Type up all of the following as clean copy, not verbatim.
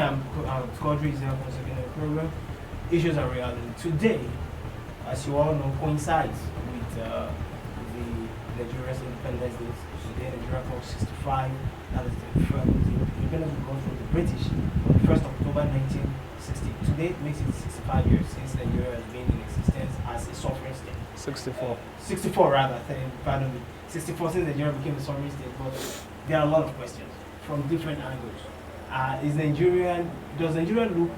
I'm Quadri Isiaq once again in the program. Issues and reality. Today, as you all know, coincides with the Nigeria's Independence Day. Today, Nigeria clocked 65. That is the independence we got from the British on the 1st of October 1960. Today makes it 65 years since Nigeria has been in existence as a sovereign state. 64. 64 rather, pardon me. 64 since Nigeria became a sovereign state. But there are a lot of questions from different angles. Does Nigeria look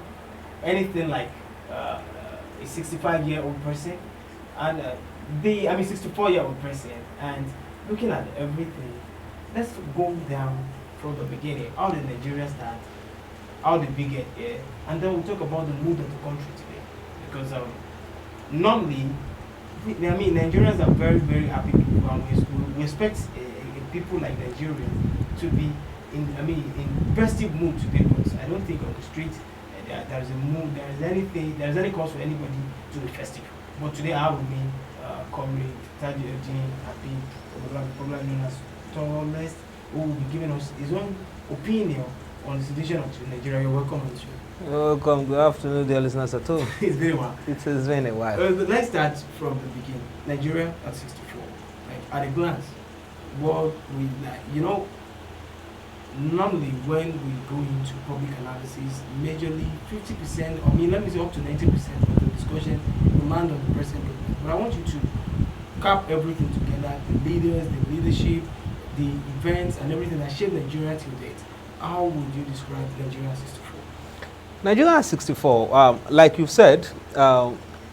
anything like a 65-year-old person? And 64-year-old person, and looking at everything, let's go down from the beginning. How did Nigeria start? How did we get here? And then we'll talk about the mood of the country today. Because normally, Nigerians are very, very happy people, and we expect people like Nigerians to be in festive mood today. Because I don't think on the street there's a mood, there's any cause for anybody to be festive. But today I have with me Comr, Tajudeen, Habeeb, probably known as Tallest, who will be giving us his own opinion on the situation of Nigeria. You're welcome on the show. Welcome. Good afternoon, dear listeners at home. It's been a while. It has been a while. Let's start from the beginning. Nigeria at 64. Like at a glance, what we normally when we go into public analysis, majorly 50%, let me say up to 90% of the discussion will land on the present government. But I want you to cap everything together, the leaders, the leadership, the events and everything that shaped Nigeria till date. How would you describe Nigeria at 64? Nigeria at 64, like you've said,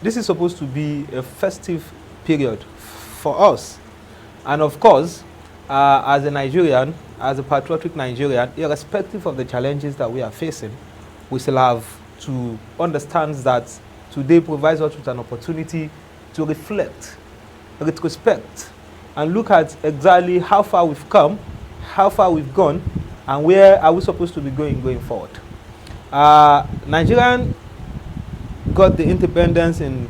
this is supposed to be a festive period for us. And of course, as a Nigerian, as a patriotic Nigerian, irrespective of the challenges that we are facing, we still have to understand that today provides us with an opportunity to reflect, retrospect, and look at exactly how far we've come, how far we've gone, and where are we supposed to be going forward. Nigeria got the independence in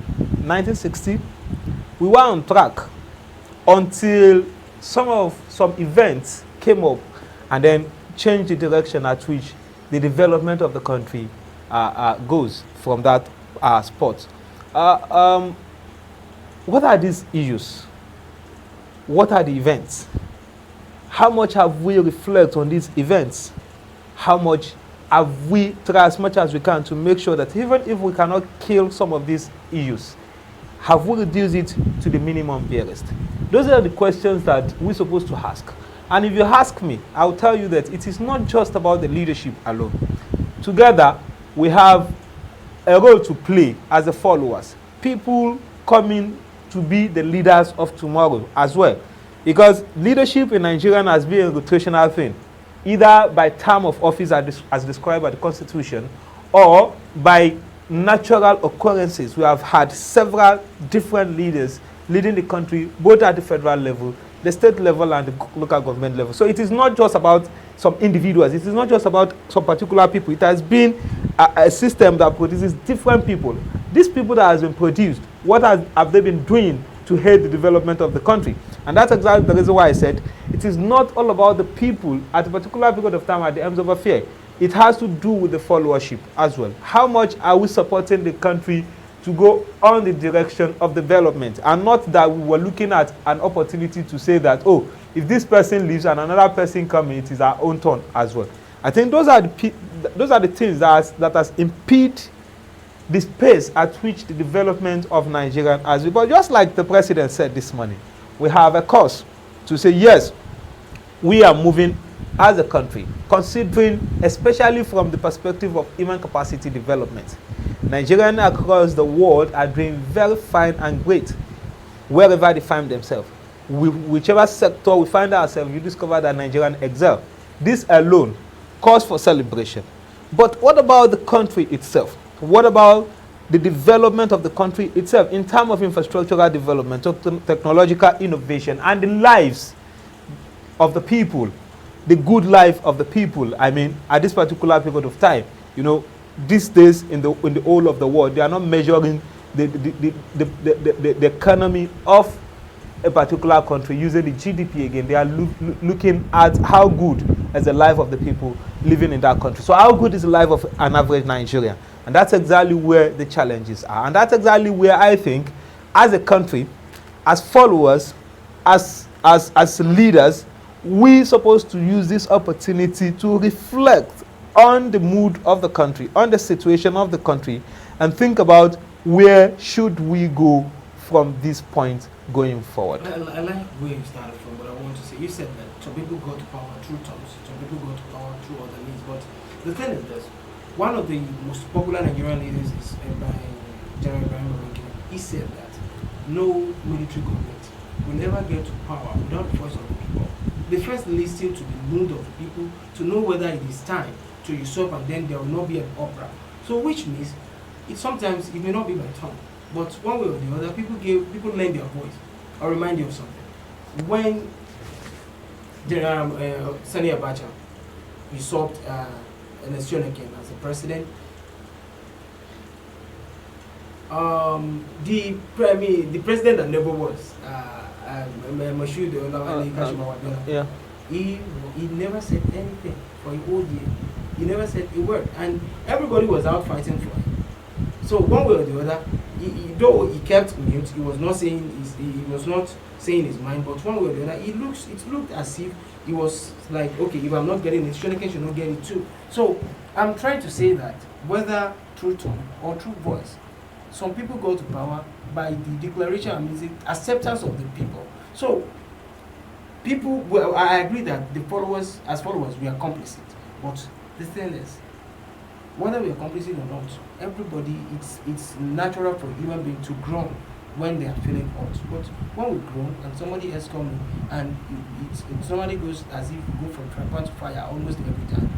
1960. We were on track until some events came up and then changed the direction at which the development of the country goes from that spot. What are these issues? What are the events? How much have we reflected on these events? How much have we tried as much as we can to make sure that even if we cannot kill some of these issues, have we reduced it to the minimum barest? Those are the questions that we're supposed to ask. And if you ask me, I'll tell you that it is not just about the leadership alone. Together, we have a role to play as the followers. People coming to be the leaders of tomorrow as well. Because leadership in Nigeria has been a rotational thing, either by term of office as described by the Constitution, or by natural occurrences. We have had several different leaders leading the country, both at the federal level, the state level, and the local government level. So it is not just about some individuals. It is not just about some particular people. It has been a system that produces different people. These people that has been produced, what have they been doing to aid the development of the country? And that's exactly the reason why I said it is not all about the people at a particular period of time at the ends of affair. It has to do with the followership as well. How much are we supporting the country to go on the direction of development, and not that we were looking at an opportunity to say that, oh, if this person leaves and another person comes, it is our own turn as well. I think those are the things that has impeded the pace at which the development of Nigeria has been. But just like the president said this morning, we have a cause to say, yes, we are moving as a country, considering, especially from the perspective of human capacity development. Nigerians across the world are doing very fine and great wherever they find themselves. Whichever sector we find ourselves, you discover that Nigerians excel. This alone calls for celebration. But what about the country itself? What about the development of the country itself in terms of infrastructural development, technological innovation, and the lives of the people, the good life of the people? I mean, at this particular period of time, these days in the whole of the world, they are not measuring the economy of a particular country using the GDP again. They are looking at how good is the life of the people living in that country. So how good is the life of an average Nigerian? And that's exactly where the challenges are. And that's exactly where I think, as a country, as followers, as leaders, we're supposed to use this opportunity to reflect on the mood of the country, on the situation of the country, and think about where should we go from this point going forward. I like where you started from, but I want to say, you said that some people go to power through terms, some people go to power through other means, but the thing is this, one of the most popular Nigerian leaders is by General Ibrahim. He said that no military government will never get to power without the voice of the people. They first listen to the mood of the people to know whether it is time to usurp, and then there will not be an uproar. So which means sometimes it may not be by tongue, but one way or the other, people lend their voice. I'll remind you of something. When Sani Abacha usurped Ernest Shonekan as the president, the president that never was, Moshood yeah. He never said anything for a whole year. He never said a word, and everybody was out fighting for him. So one way or the other, though he kept mute, he was not saying his mind. But one way or the other, it looked as if he was like, okay, if I'm not getting it, Shonekan should not get it too. So I'm trying to say that whether through tongue or through voice, some people go to power by the declaration and the acceptance of the people. So people, well, I agree that as followers, we are complicit. But the thing is, whether we are complicit or not, everybody, it's natural for a human being to groan when they are feeling hot. But when we groan and somebody else comes and somebody goes as if we go from tripod to fire almost every time,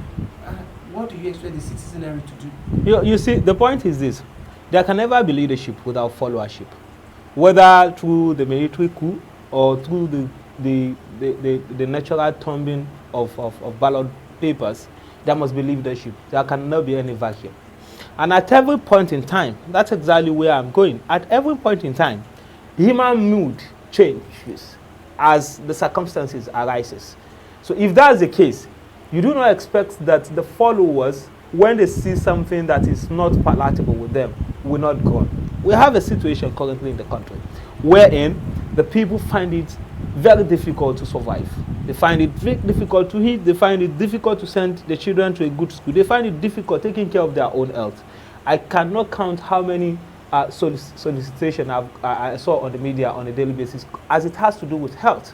what do you expect the citizenry to do? You see, the point is this. There can never be leadership without followership. Whether through the military coup or through the natural thumbing of ballot papers, there must be leadership. There cannot be any vacuum. And at every point in time, that's exactly where I'm going. At every point in time, human mood changes as the circumstances arises. So if that's the case, you do not expect that the followers, when they see something that is not palatable with them, will not go on. We have a situation currently in the country wherein the people find it very difficult to survive. They find it very difficult to eat. They find it difficult to send the children to a good school. They find it difficult taking care of their own health. I cannot count how many solicitations I saw on the media on a daily basis as it has to do with health.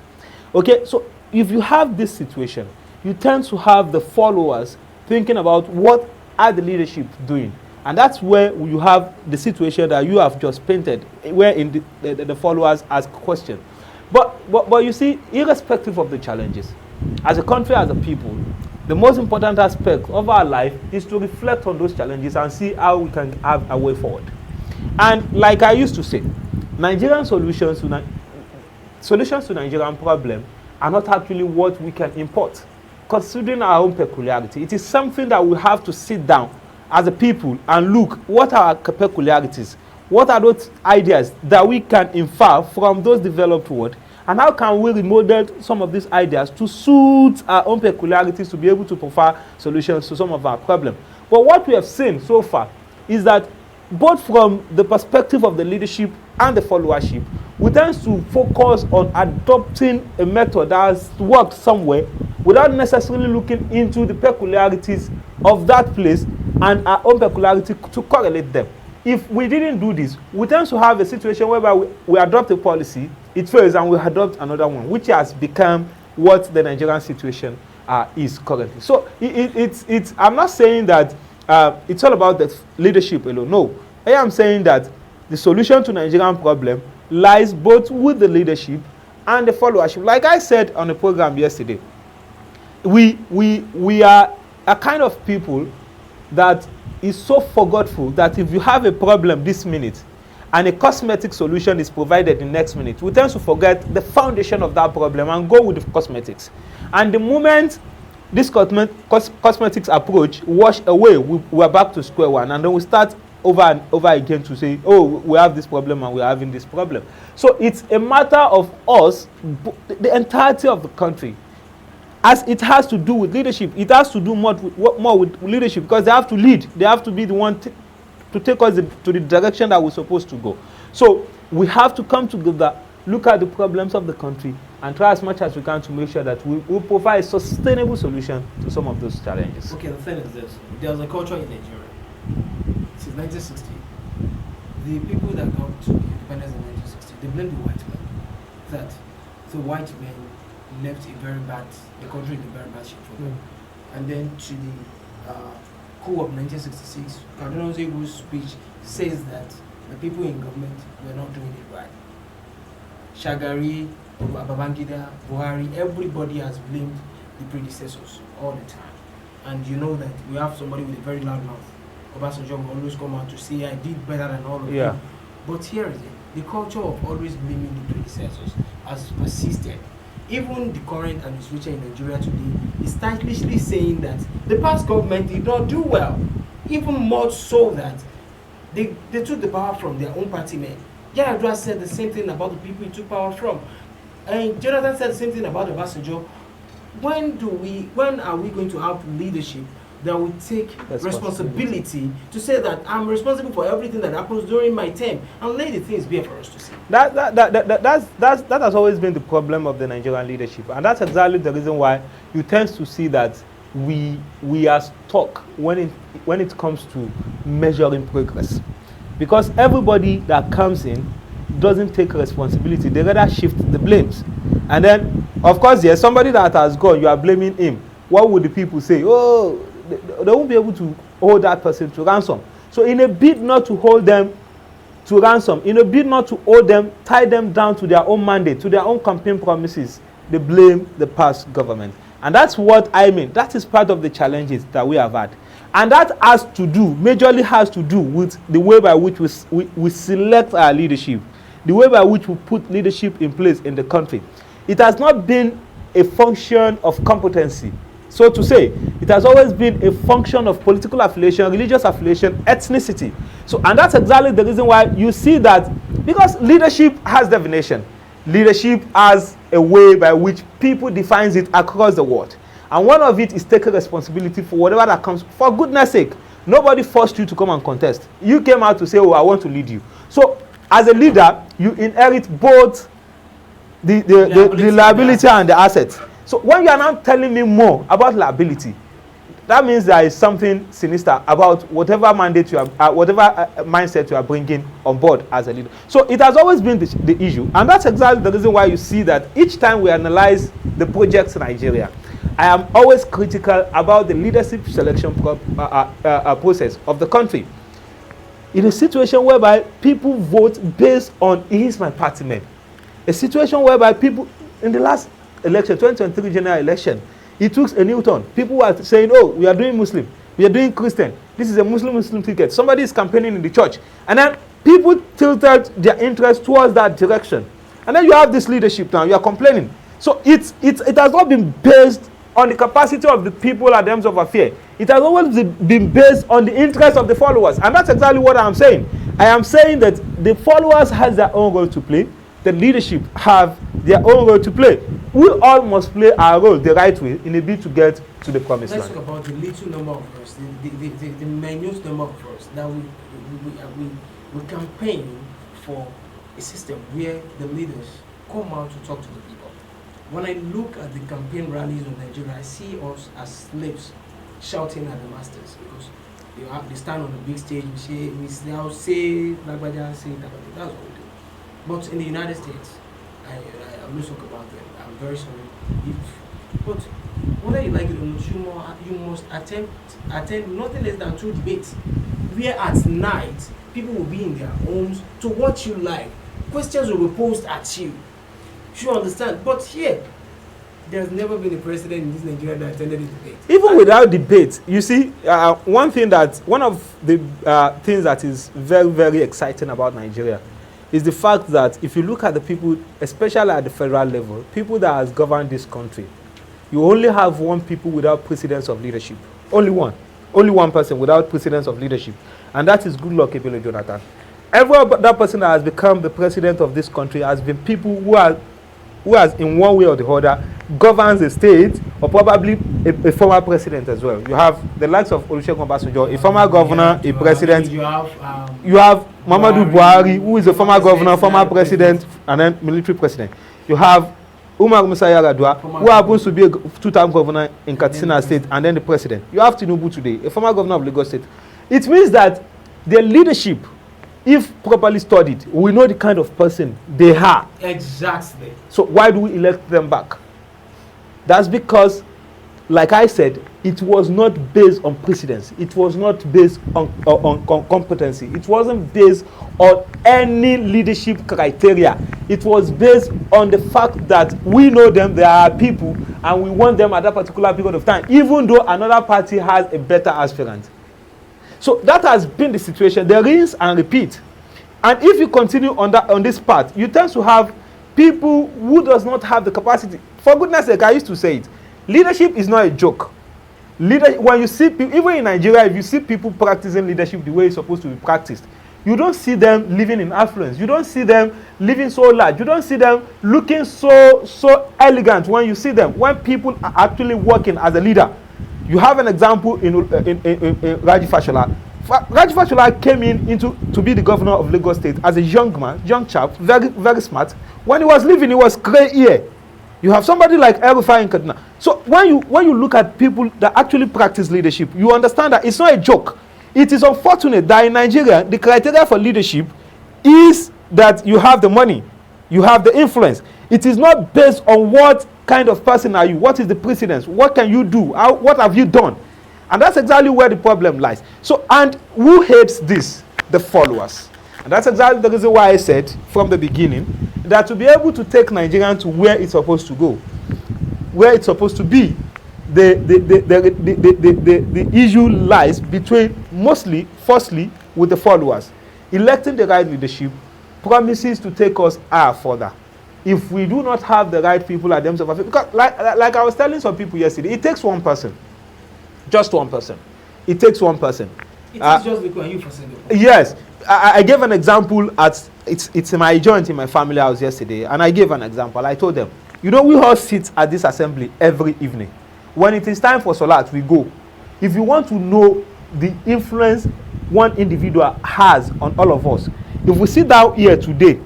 Okay, so if you have this situation, you tend to have the followers thinking about what are the leadership doing. And that's where you have the situation that you have just painted, where in the followers ask questions. But you see, irrespective of the challenges, as a country, as a people, the most important aspect of our life is to reflect on those challenges and see how we can have a way forward. And like I used to say, Nigerian solutions to Nigerian problem are not actually what we can import. Considering our own peculiarity, it is something that we have to sit down as a people and look, what are our peculiarities? What are those ideas that we can infer from those developed world? And how can we remodel some of these ideas to suit our own peculiarities to be able to provide solutions to some of our problems? But what we have seen so far is that both from the perspective of the leadership and the followership, we tend to focus on adopting a method that has worked somewhere without necessarily looking into the peculiarities of that place and our own peculiarity to correlate them. If we didn't do this, we tend to have a situation whereby we adopt a policy, it fails, and we adopt another one, which has become what the Nigerian situation is currently. So I'm not saying that it's all about the leadership alone. No, I am saying that the solution to Nigerian problem lies both with the leadership and the followership. Like I said on the program yesterday, we are a kind of people that is so forgetful that if you have a problem this minute and a cosmetic solution is provided the next minute, we tend to forget the foundation of that problem and go with the cosmetics. And the moment this cosmetics approach wash away, we are back to square one, and then we start over and over again to say, oh, we have this problem and we are having this problem. So it's a matter of us, the entirety of the country, as it has to do with leadership, it has to do more with leadership, because they have to lead. They have to be the one to take us to the direction that we're supposed to go. So we have to come together, look at the problems of the country, and try as much as we can to make sure that we provide a sustainable solution to some of those challenges. Okay, the thing is this. There's a culture in Nigeria. Since 1960, the people that got to independence in 1960, they blame the white man. That the white men left the country in a very bad shape for them. And then to the coup of 1966, Cardinal Zebu's speech says that the people in government were not doing it right. Shagari, Babangida, Buhari, everybody has blamed the predecessors all the time. And you know that we have somebody with a very loud mouth. Obasanjo will always come out to say, I did better than all of you. But here is it. The culture of always blaming the predecessors has persisted. Even the current administration in Nigeria today is stylishly saying that the past government did not do well. Even more so that they took the power from their own party men. Yar'Adua said the same thing about the people he took power from. And Jonathan said the same thing about Obasanjo. When are we going to have leadership that will take responsibility to say that I'm responsible for everything that happens during my term, and lay the things bare for us to see? That has always been the problem of the Nigerian leadership, and that's exactly the reason why you tend to see that we are stuck when it comes to measuring progress, because everybody that comes in doesn't take responsibility. They rather shift the blames, and then of course there's somebody that has gone, you are blaming him. What would the people say? Oh, they won't be able to hold that person to ransom. So in a bid not to hold them to ransom, in a bid not to hold them, tie them down to their own mandate, to their own campaign promises, they blame the past government. And that's what I mean. That is part of the challenges that we have had. And that majorly has to do with the way by which we select our leadership, the way by which we put leadership in place in the country. It has not been a function of competency. So to say, it has always been a function of political affiliation, religious affiliation, ethnicity. So, and that's exactly the reason why you see that, because leadership has definition. Leadership has a way by which people defines it across the world. And one of it is taking responsibility for whatever that comes. For goodness sake, nobody forced you to come and contest. You came out to say, oh, I want to lead you. So as a leader, you inherit both the liability and the assets. So when you are now telling me more about liability, that means there is something sinister about whatever mandate you are, whatever mindset you are bringing on board as a leader. So it has always been the issue, and that's exactly the reason why you see that each time we analyze the projects in Nigeria, I am always critical about the leadership selection process of the country. In a situation whereby people vote based on, he is my party man. A situation whereby people, in the last election, 2023 general election, it took a new turn. People were saying, oh, we are doing Muslim, we are doing Christian, this is a Muslim ticket. Somebody is campaigning in the church. And then people tilted their interest towards that direction. And then you have this leadership now, you are complaining. So it has not been based on the capacity of the people at the end of affair. It has always been based on the interest of the followers. And that's exactly what I am saying. I am saying that the followers has their own role to play. The leadership have their own role to play. We all must play our role the right way in a bid to get to the promised land. Let's talk about the little number of us, the minute number of us that we campaign for a system where the leaders come out to talk to the people. When I look at the campaign rallies in Nigeria, I see us as slaves shouting at the masters, because they stand on the big stage, we say, Lagbaja, say that, that's what we do. But in the United States, I'm not talking about them. I'm very sorry. But whether you like it or not, you must attend nothing less than 2 debates, where at night people will be in their homes to watch you live. Questions will be posed at you. You understand? But here, there's never been a president in this Nigeria that attended a debate. Even without debate, you see, one of the things that is very, very exciting about Nigeria is the fact that if you look at the people, especially at the federal level, people that has governed this country, you only have one people without precedence of leadership. Only one person without precedence of leadership. And that is Goodluck Ebele Jonathan. Every other person that has become the president of this country has been people who are who has, in one way or the other, governs the state, or probably a former president as well. You have the likes of Olusegun Obasanjo, a former governor, a president. You have Muhammadu Buhari, who is a former governor, former president, and then military president. You have Umar Musa Yar'Adua, who happens to be a two-term governor in Katsina State, and then the president. You have Tinubu today, a former governor of Lagos State. It means that their leadership, if properly studied, we know the kind of person they are. Exactly. So why do we elect them back? That's because, like I said, it was not based on precedence. It was not based on competency. It wasn't based on any leadership criteria. It was based on the fact that we know them, they are people, and we want them at that particular period of time, even though another party has a better aspirant. So that has been the situation. There is and repeat. And if you continue on this path, you tend to have people who does not have the capacity. For goodness sake, I used to say it. Leadership is not a joke. When you see people, even in Nigeria, if you see people practicing leadership the way it's supposed to be practiced, you don't see them living in affluence. You don't see them living so large. You don't see them looking so elegant when you see them. When people are actually working as a leader. You have an example in Raji Fashola. Raji Fashola came to be the governor of Lagos State as a young man, young chap, very, very smart. When he was leaving, he was gray hair. You have somebody like El-Rufai in Kaduna. So when you look at people that actually practice leadership, you understand that it's not a joke. It is unfortunate that in Nigeria, the criteria for leadership is that you have the money, you have the influence. It is not based on what kind of person are you, what is the precedence, what can you do, what have you done. And that's exactly where the problem lies. So, and who hates this? The followers. And that's exactly the reason why I said from the beginning that to be able to take Nigeria to where it's supposed to go, where it's supposed to be, the issue lies between firstly, with the followers. Electing the right leadership promises to take us further. If we do not have the right people at themselves, because like I was telling some people yesterday, it takes one person. Just one person. It takes one person. It is just because you for single. Yes. I gave an example it's my joint in my family house yesterday, and I gave an example. I told them, we all sit at this assembly every evening. When it is time for Salat, we go. If you want to know the influence one individual has on all of us, if we sit down here today,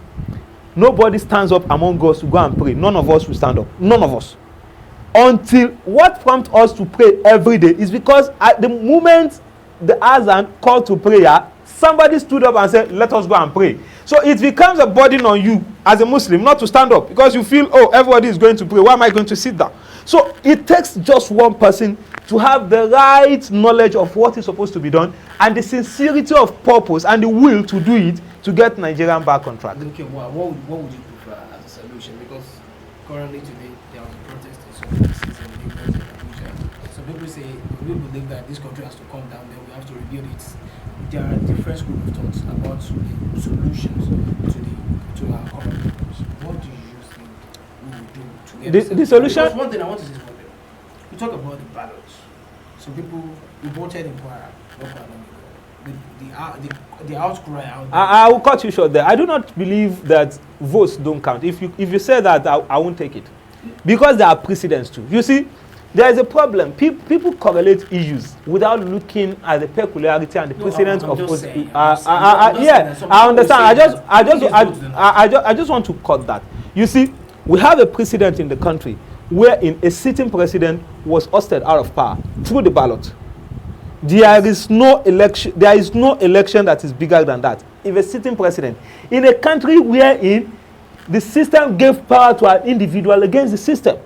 nobody stands up among us to go and pray. None of us will stand up. None of us. Until what prompts us to pray every day is because at the moment the Azan called to prayer, somebody stood up and said, let us go and pray. So it becomes a burden on you as a Muslim not to stand up because you feel, everybody is going to pray. Why am I going to sit down? So it takes just one person to have the right knowledge of what is supposed to be done and the sincerity of purpose and the will to do it to get Nigerian back on track. Okay, what would you prefer as a solution? Because currently today there are protests in some places in Lagos and Abuja. So people say, we believe that this country has to come down, then we have to rebuild it. There are different schools of thoughts about the solutions to our current problems. What do you think we will do to get the solution? Because one thing I want to say is one thing. You talk about the ballots. So people who voted in Kwara, the outcry out there. I will cut you short there. I do not believe that votes don't count. If you say that, I won't take it. Because there are precedents too. You see, there is a problem. People correlate issues without looking at the peculiarity and the precedents of. I understand. I just want to cut that. You see, we have a precedent in the country wherein a sitting president was ousted out of power through the ballot. There is no election that is bigger than that. If a sitting president in a country wherein the system gave power to an individual against the system,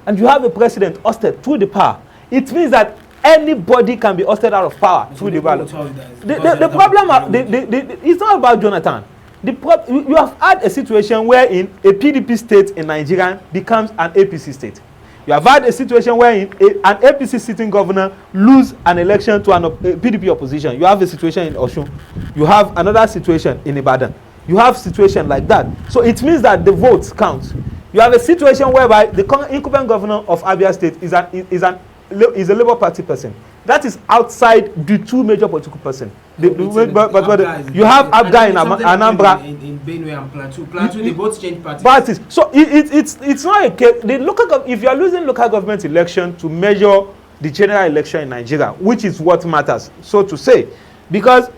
and you have a president ousted through the power, it means that anybody can be ousted out of power through the ballot. The problem, it's not about Jonathan. You have had a situation wherein a PDP state in Nigeria becomes an APC state. You have had a situation wherein an APC sitting governor lose an election to a PDP opposition. You have a situation in Osun. You have another situation in Ibadan. You have situation like that. So it means that the votes count. You have a situation whereby the incumbent governor of Abia State is a Labour Party person. That is outside the two major political persons. But you have Abga in Anambra. In Benue and Plateau, they both change parties. So it's not a case. If you are losing local government election to measure the general election in Nigeria, which is what matters, so to say, because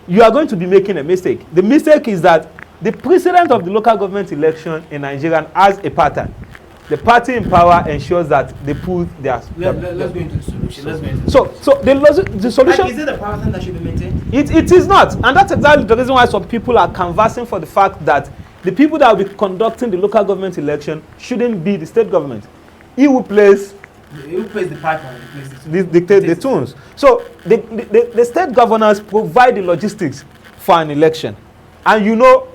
you are going to be making a mistake. The mistake is that the precedent of the local government election in Nigeria has a pattern. The party in power ensures that they put their... Let's go into the solution. So the solution... Is it the pattern that should be maintained? It is not. And that's exactly the reason why some people are canvassing for the fact that the people that will be conducting the local government election shouldn't be the state government. He will place the pipeline, dictate the tunes. So the state governors provide the logistics for an election. And you know,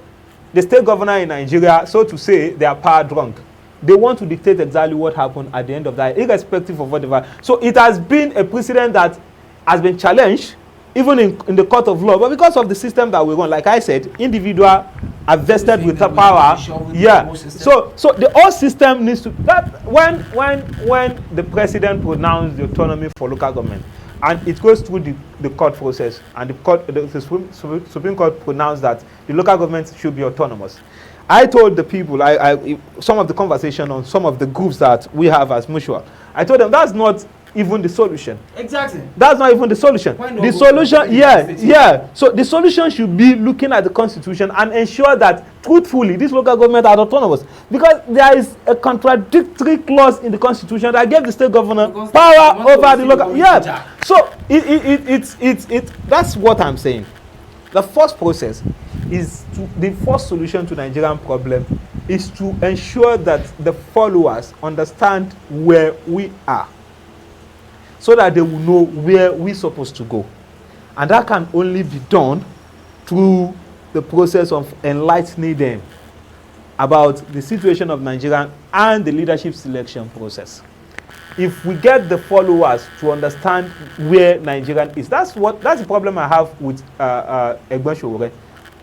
the state governor in Nigeria, so to say, they are power drunk. They want to dictate exactly what happened at the end of that, irrespective of whatever. So it has been a precedent that has been challenged, even in the court of law. But because of the system that we run, like I said, individual are vested with the power. Yeah. So the whole system needs to... That when the president pronounced the autonomy for local government, and it goes through the court process, and the Supreme Court pronounced that the local government should be autonomous. I told the people, some of the conversation on some of the groups that we have as mutual, I told them that's not even the solution. Exactly. That's not even the solution. The solution, So the solution should be looking at the constitution and ensure that truthfully these local governments are autonomous. Because there is a contradictory clause in the constitution that gave the state governor power over the local. Yeah. So that's what I'm saying. The first process is the first solution to Nigerian problem is to ensure that the followers understand where we are, so that they will know where we're supposed to go. And that can only be done through the process of enlightening them about the situation of Nigeria and the leadership selection process. If we get the followers to understand where Nigeria is, that's the problem I have with Egben Showore.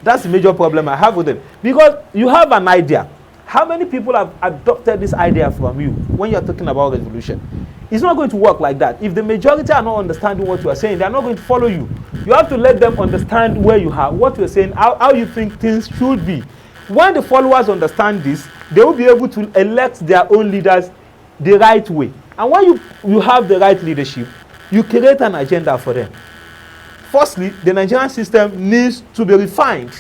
That's the major problem I have with them. Because you have an idea. How many people have adopted this idea from you when you're talking about revolution? It's not going to work like that. If the majority are not understanding what you are saying, they are not going to follow you. You have to let them understand where you are, what you're saying, how you think things should be. When the followers understand this, they will be able to elect their own leaders the right way. And when you have the right leadership, you create an agenda for them. Firstly, the Nigerian system needs to be refined.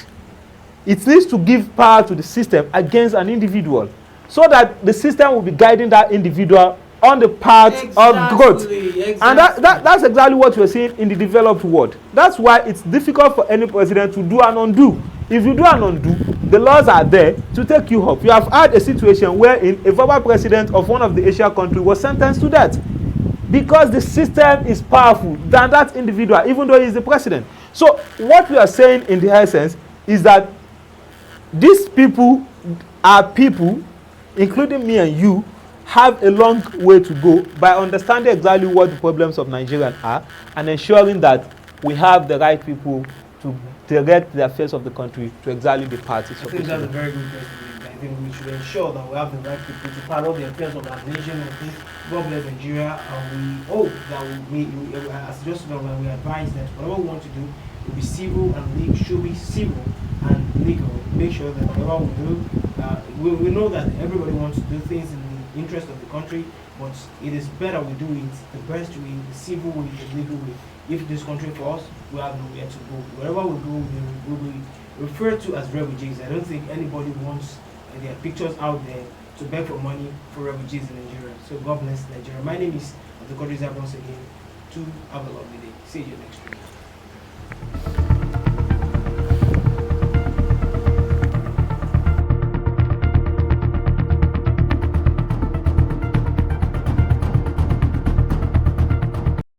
It needs to give power to the system against an individual, so that the system will be guiding that individual on the path of growth. And that's exactly what we're seeing in the developed world. That's why it's difficult for any president to do and undo. If you do and undo, the laws are there to take you up. You have had a situation wherein a former president of one of the Asian countries was sentenced to death because the system is powerful than that individual, even though he is the president. So what we are saying in the essence is that these people are people, including me and you, have a long way to go by understanding exactly what the problems of Nigeria are and ensuring that we have the right people to direct the affairs of the country to exactly the parties. I think that's a very good question. I think we should ensure that we have the right people to follow the affairs of our nation. I think God bless Nigeria, and we hope that as just when we advise that whatever we want to do will be civil and legal, should be civil and legal. Make sure that whatever we do, we know that everybody wants to do things in the interest of the country, but it is better we do it the best way, the civil way, the legal way. If this country for us, we have nowhere to go. Wherever we go, we will be referred to as refugees. I don't think anybody wants their pictures out there to beg for money for refugees in Nigeria. So God bless Nigeria. My name is Abdulkadir once again. Have a lovely day. See you next week.